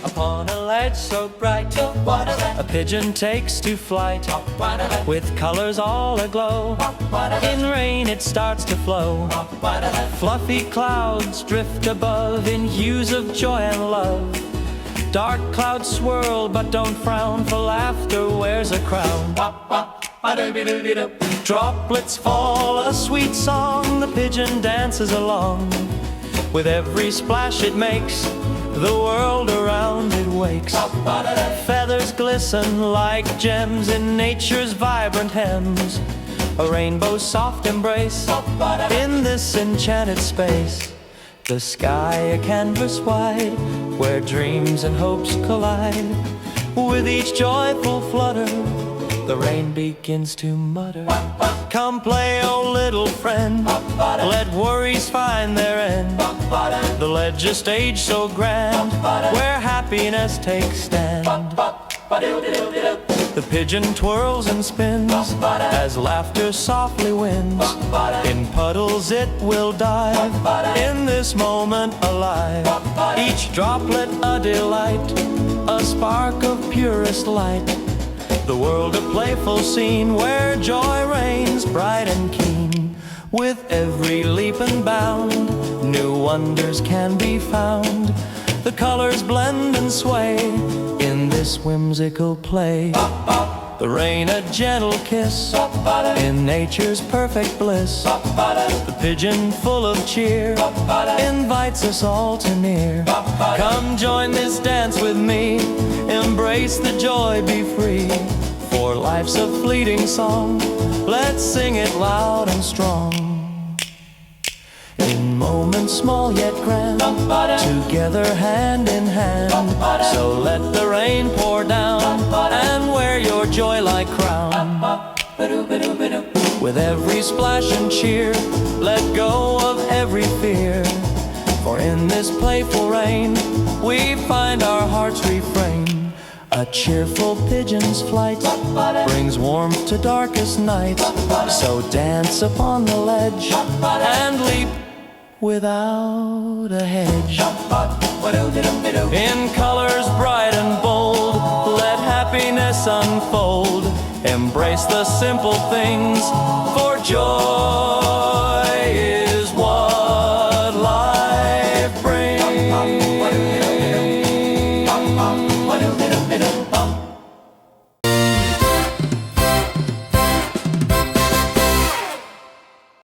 Upon a ledge so bright, a pigeon takes to flight, with colors all aglow. In rain it starts to flow. Fluffy clouds drift above in hues of joy and love. Dark clouds swirl but don't frown, for laughter wears a crown. Droplets fall, a sweet song, the pigeon dances along. With every splash it makes, the world around it wakes. Feathers glisten like gems in nature's vibrant hems. A rainbow's soft embrace in this enchanted space. The sky a canvas wide, where dreams and hopes collide. With each joyful flutter, the rain begins to mutter. Come play, oh little friend, let worries find their end. The ledge a stage so grand, where happiness takes stand. The pigeon twirls and spins, as laughter softly wins. In puddles it will dive, in this moment alive. Each droplet a delight, a spark of purest light. The world a playful scene, where joy reigns bright and keen. With every leap and bound, new wonders can be found. The colors blend and sway in this whimsical play. The rain a gentle kiss in nature's perfect bliss. The pigeon full of cheer invites us all to near. Come join this dance with me, embrace the joy, be free. For life's a fleeting song, let's sing it loud and strong. In moments small yet grand, together hand in hand. So let the rain pour down and wear your joy like crown. With every splash and cheer, let go of every fear. For in this playful rain, we find our hearts refrain. A cheerful pigeon's flight brings warmth to darkest night. So dance upon the ledge and leap without a hedge. In colors bright and bold, let happiness unfold. Embrace the simple things, for joy is what life brings.